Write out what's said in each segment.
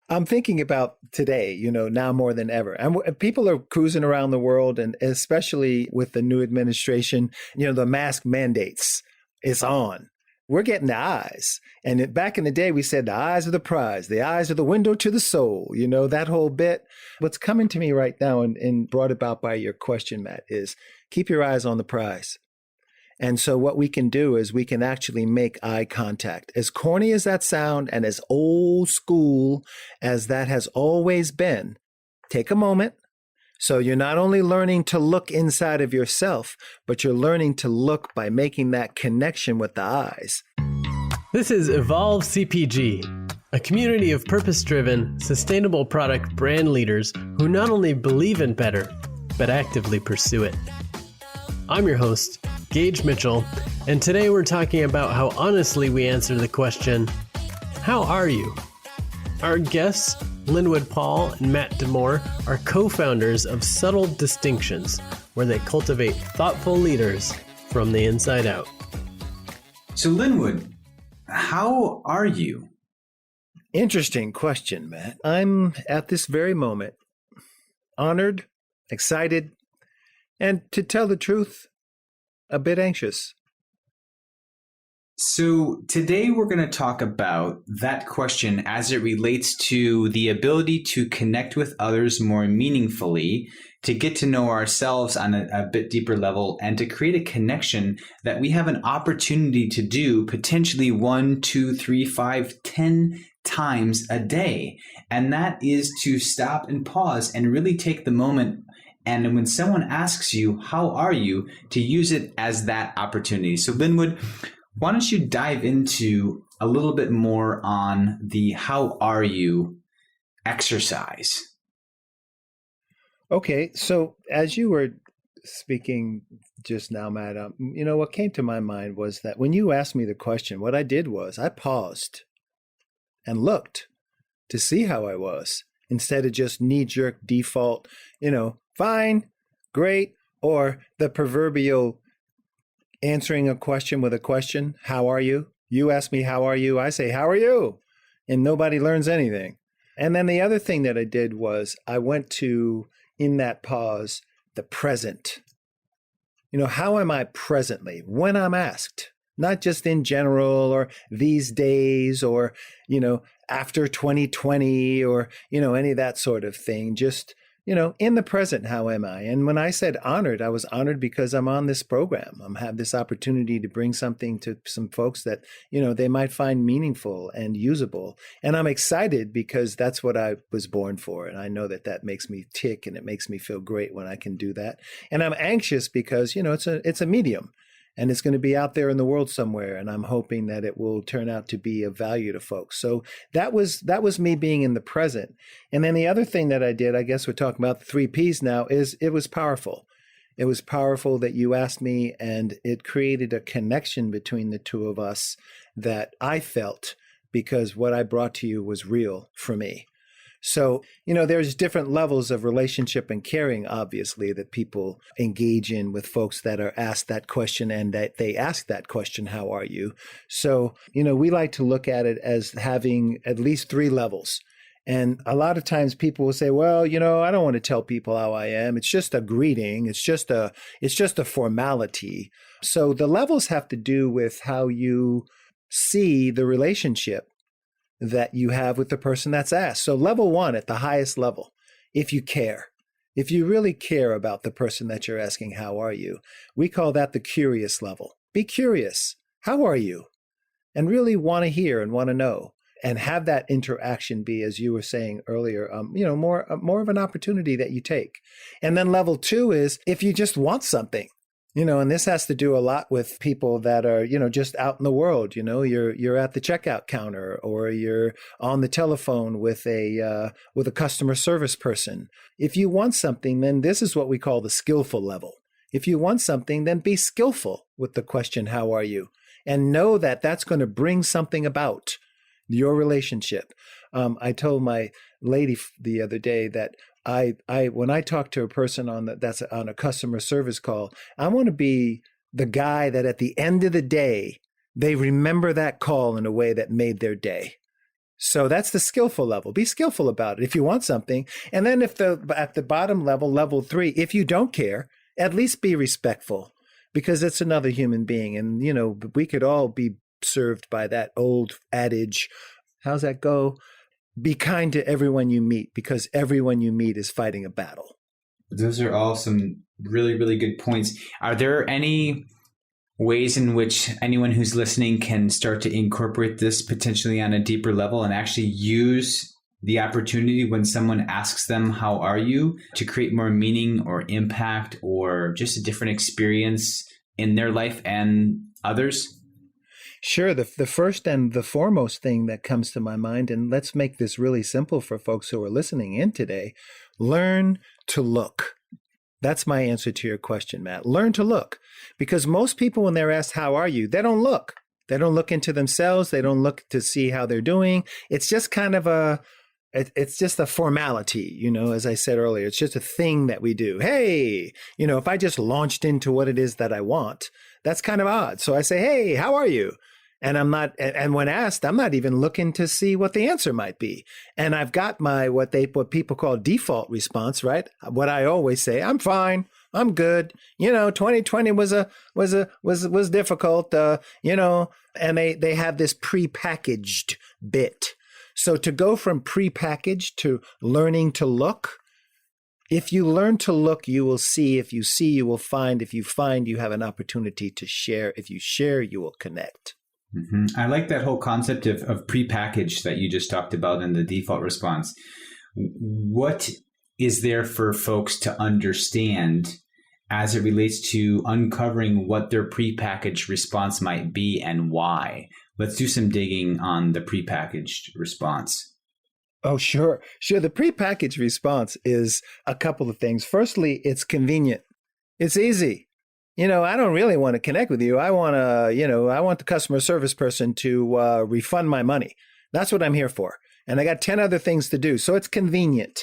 I'm thinking about today, now more than ever. And people are cruising around the world, and especially with the new administration, the mask mandates is on. We're getting the eyes. And back in the day, we said the eyes are the prize, the eyes are the window to the soul, that whole bit. What's coming to me right now and brought about by your question, Matt, is keep your eyes on the prize. And so what we can do is we can actually make eye contact. As corny as that sound and as old school as that has always been, take a moment. So you're not only learning to look inside of yourself, but you're learning to look by making that connection with the eyes. This is Evolve CPG, a community of purpose-driven, sustainable product brand leaders who not only believe in better, but actively pursue it. I'm your host, Gage Mitchell, and today we're talking about how honestly we answer the question, how are you? Our guests, Linwood Paul and Matt Demore, are co-founders of Subtle Distinctions, where they cultivate thoughtful leaders from the inside out. So Linwood, how are you? Interesting question, Matt. I'm at this very moment honored, excited, and to tell the truth, a bit anxious. So today we're going to talk about that question as it relates to the ability to connect with others more meaningfully, to get to know ourselves on a bit deeper level, and to create a connection that we have an opportunity to do potentially 1, 2, 3, 5, 10 times a day. And that is to stop and pause and really take the moment. And when someone asks you, how are you, to use it as that opportunity. So Linwood, why don't you dive into a little bit more on the how are you exercise? Okay, so as you were speaking just now, Matt, what came to my mind was that when you asked me the question, what I did was I paused and looked to see how I was instead of just knee-jerk default, fine, great, or the proverbial answering a question with a question, how are you? You ask me, how are you? I say, how are you? And nobody learns anything. And then the other thing that I did was I went to, in that pause, the present. How am I presently when I'm asked? Not just in general or these days or, after 2020 or, any of that sort of thing. Just, in the present, how am I? And when I said honored, I was honored because I'm on this program. I have this opportunity to bring something to some folks that, they might find meaningful and usable. And I'm excited because that's what I was born for. And I know that that makes me tick and it makes me feel great when I can do that. And I'm anxious because, it's a medium. And it's going to be out there in the world somewhere. And I'm hoping that it will turn out to be of value to folks. So that was me being in the present. And then the other thing that I did, I guess we're talking about the 3 Ps now, is it was powerful. It was powerful that you asked me, and it created a connection between the two of us that I felt because what I brought to you was real for me. So, there's different levels of relationship and caring, obviously, that people engage in with folks that are asked that question and that they ask that question, how are you? So, we like to look at it as having at least 3 levels. And a lot of times people will say, well, I don't want to tell people how I am. It's just a greeting. It's just a formality. So the levels have to do with how you see the relationship that you have with the person that's asked. So level 1 at the highest level, if you care, if you really care about the person that you're asking, how are you? We call that the curious level. Be curious. How are you? And really want to hear and want to know and have that interaction be, as you were saying earlier, more of an opportunity that you take. And then level 2 is if you just want something. And this has to do a lot with people that are, just out in the world. You're at the checkout counter or you're on the telephone with a customer service person. If you want something, then this is what we call the skillful level. If you want something, then be skillful with the question, how are you? And know that that's going to bring something about your relationship. I told my lady the other day that I when I talk to a person that's on a customer service call, I want to be the guy that at the end of the day, they remember that call in a way that made their day. So that's the skillful level. Be skillful about it if you want something. And then if at the bottom level, level 3, if you don't care, at least be respectful because it's another human being. And, we could all be served by that old adage. How's that go? Be kind to everyone you meet because everyone you meet is fighting a battle. Those are all some really, really good points. Are there any ways in which anyone who's listening can start to incorporate this potentially on a deeper level and actually use the opportunity when someone asks them, how are you, to create more meaning or impact or just a different experience in their life and others? Sure. The first and the foremost thing that comes to my mind, and let's make this really simple for folks who are listening in today, learn to look. That's my answer to your question, Matt. Learn to look. Because most people, when they're asked, how are you? They don't look. They don't look into themselves. They don't look to see how they're doing. It's just kind of it's just a formality, as I said earlier. It's just a thing that we do. Hey, if I just launched into what it is that I want, that's kind of odd. So I say, hey, how are you? And and when asked, I'm not even looking to see what the answer might be. And I've got my, what people call default response, right? What I always say, I'm fine. I'm good. 2020 was difficult, and they have this prepackaged bit. So to go from prepackaged to learning to look, if you learn to look, you will see. If you see, you will find. If you find, you have an opportunity to share. If you share, you will connect. Mm-hmm. I like that whole concept of prepackaged that you just talked about in the default response. What is there for folks to understand as it relates to uncovering what their prepackaged response might be and why? Let's do some digging on the prepackaged response. Oh, sure. The prepackaged response is a couple of things. Firstly, it's convenient. It's easy. I don't really want to connect with you. I want the customer service person to refund my money. That's what I'm here for. And I got 10 other things to do. So it's convenient.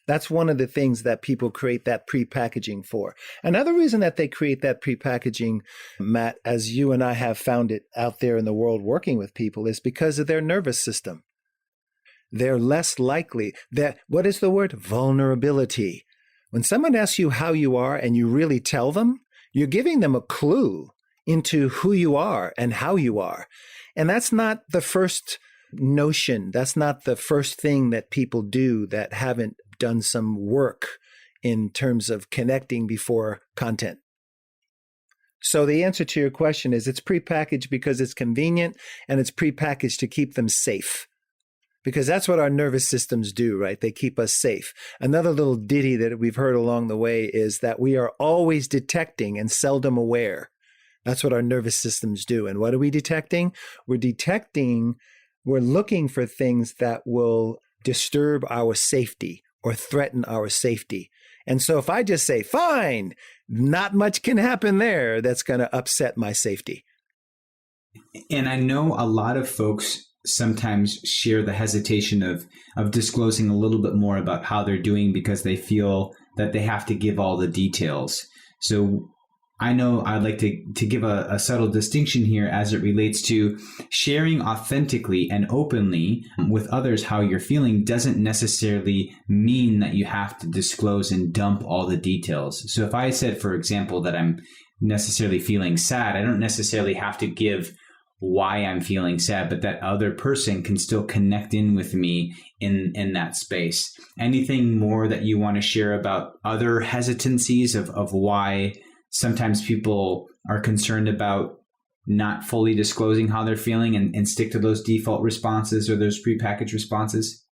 That's one of the things that people create that prepackaging for. Another reason that they create that prepackaging, Matt, as you and I have found it out there in the world working with people, is because of their nervous system. They're less likely that, what is the word? Vulnerability. When someone asks you how you are and you really tell them, you're giving them a clue into who you are and how you are. And that's not the first notion. That's not the first thing that people do that haven't done some work in terms of connecting before content. So the answer to your question is it's prepackaged because it's convenient, and it's prepackaged to keep them safe. Because that's what our nervous systems do, right? They keep us safe. Another little ditty that we've heard along the way is that we are always detecting and seldom aware. That's what our nervous systems do. And what are we detecting? We're looking for things that will disturb our safety or threaten our safety. And so if I just say, fine, not much can happen there that's going to upset my safety. And I know a lot of folks sometimes share the hesitation of disclosing a little bit more about how they're doing because they feel that they have to give all the details. So I know I'd like to give a subtle distinction here as it relates to sharing authentically and openly with others how you're feeling doesn't necessarily mean that you have to disclose and dump all the details. So if I said, for example, that I'm necessarily feeling sad, I don't necessarily have to give why I'm feeling sad, but that other person can still connect in with me in that space. Anything more that you want to share about other hesitancies of why sometimes people are concerned about not fully disclosing how they're feeling and stick to those default responses or those prepackaged responses?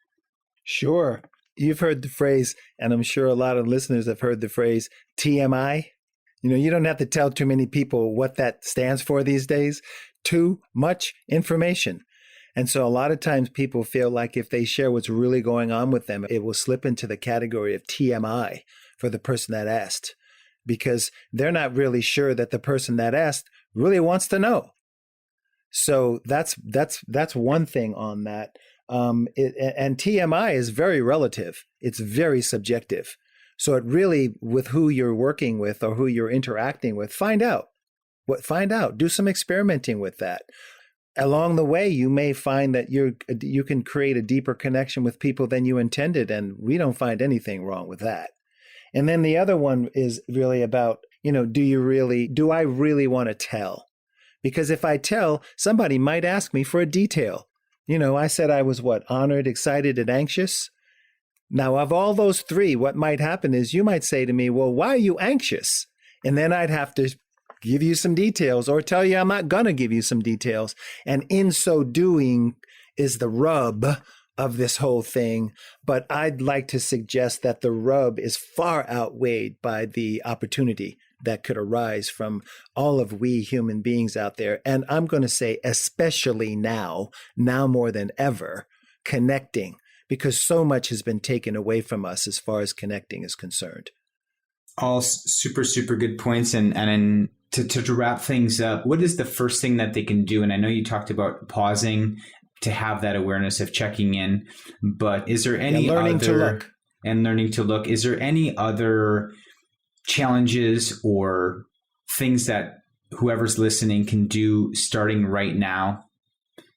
Sure. You've heard the phrase, and I'm sure a lot of listeners have heard the phrase TMI. You don't have to tell too many people what that stands for these days. Too much information. And so a lot of times people feel like if they share what's really going on with them, it will slip into the category of TMI for the person that asked, because they're not really sure that the person that asked really wants to know. So that's one thing on that. And TMI is very relative. It's very subjective. So it really, with who you're working with or who you're interacting with, find out. Do some experimenting with that. along the way, you may find that you can create a deeper connection with people than you intended. And we don't find anything wrong with that. And then the other one is really about, do I really want to tell? Because if I tell, somebody might ask me for a detail. I said I was honored, excited, and anxious. Now, of all those three, what might happen is you might say to me, well, why are you anxious? And then I'd have to give you some details or tell you I'm not going to give you some details. And in so doing is the rub of this whole thing. But I'd like to suggest that the rub is far outweighed by the opportunity that could arise from all of we human beings out there. And I'm going to say, especially now more than ever, connecting, because so much has been taken away from us as far as connecting is concerned. All super, super good points. And to wrap things up, what is the first thing that they can do? And I know you talked about pausing to have that awareness of checking in, but is there any learning to look? Is there any other challenges or things that whoever's listening can do starting right now?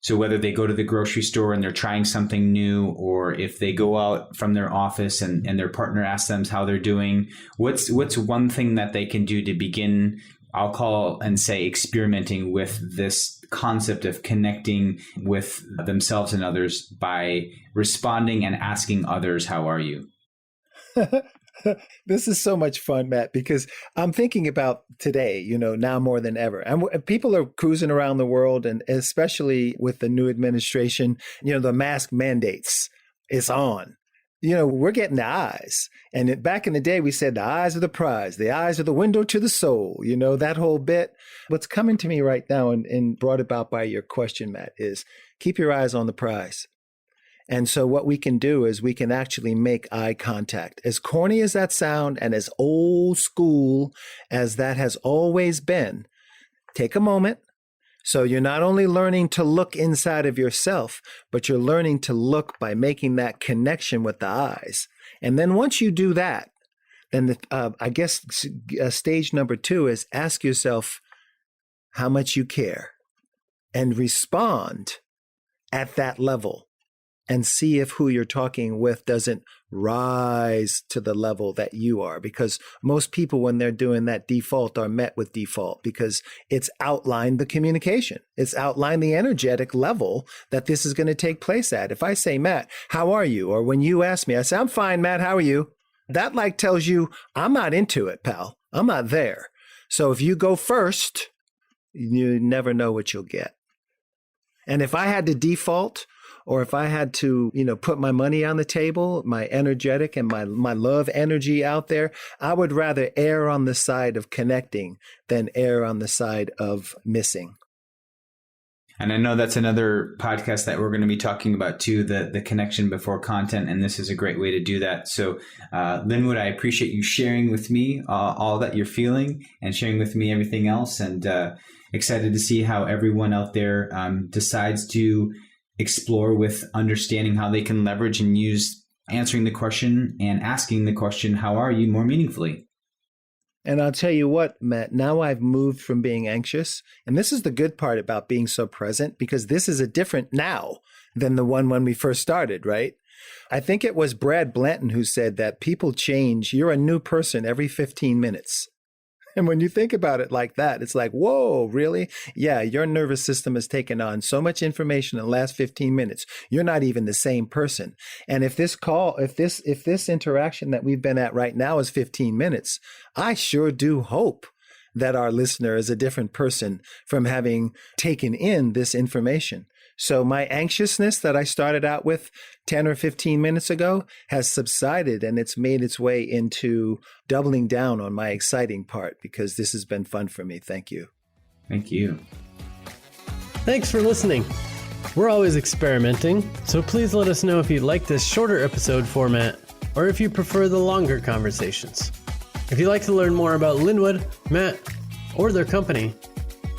So whether they go to the grocery store and they're trying something new, or if they go out from their office and their partner asks them how they're doing, what's one thing that they can do to begin, I'll call and say, experimenting with this concept of connecting with themselves and others by responding and asking others, how are you? This is so much fun, Matt, because I'm thinking about today, now more than ever. And people are cruising around the world, and especially with the new administration, the mask mandates is on. We're getting the eyes. And back in the day, we said the eyes are the prize. The eyes are the window to the soul. That whole bit. What's coming to me right now and brought about by your question, Matt, is keep your eyes on the prize. And so what we can do is we can actually make eye contact. As corny as that sound and as old school as that has always been, take a moment. So you're not only learning to look inside of yourself, but you're learning to look by making that connection with the eyes. And then once you do that, then I guess stage number 2 is ask yourself how much you care and respond at that level. And see if who you're talking with doesn't rise to the level that you are. Because most people, when they're doing that default, are met with default because it's outlined the communication. It's outlined the energetic level that this is going to take place at. If I say, Matt, how are you? Or when you ask me, I say, I'm fine, Matt, how are you? That tells you I'm not into it, pal. I'm not there. So if you go first, you never know what you'll get. And if I had to default, or if I had to, put my money on the table, my energetic and my love energy out there, I would rather err on the side of connecting than err on the side of missing. And I know that's another podcast that we're going to be talking about too, the connection before content. And this is a great way to do that. So Linwood, I appreciate you sharing with me all that you're feeling and sharing with me everything else. And excited to see how everyone out there decides to explore with understanding how they can leverage and use answering the question and asking the question, how are you, more meaningfully. And I'll tell you what, Matt, now I've moved from being anxious. And this is the good part about being so present, because this is a different now than the one when we first started, right? I think it was Brad Blanton who said that people change. You're a new person every 15 minutes. And when you think about it like that, it's like, whoa, really? Yeah, your nervous system has taken on so much information in the last 15 minutes. You're not even the same person. And if this interaction that we've been at right now is 15 minutes, I sure do hope that our listener is a different person from having taken in this information. So my anxiousness that I started out with 10 or 15 minutes ago has subsided, and it's made its way into doubling down on my exciting part, because this has been fun for me. Thank you. Thank you. Thanks for listening. We're always experimenting, so please let us know if you like this shorter episode format or if you prefer the longer conversations. If you'd like to learn more about Linwood, Matt, or their company,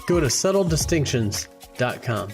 go to subtledistinctions.com.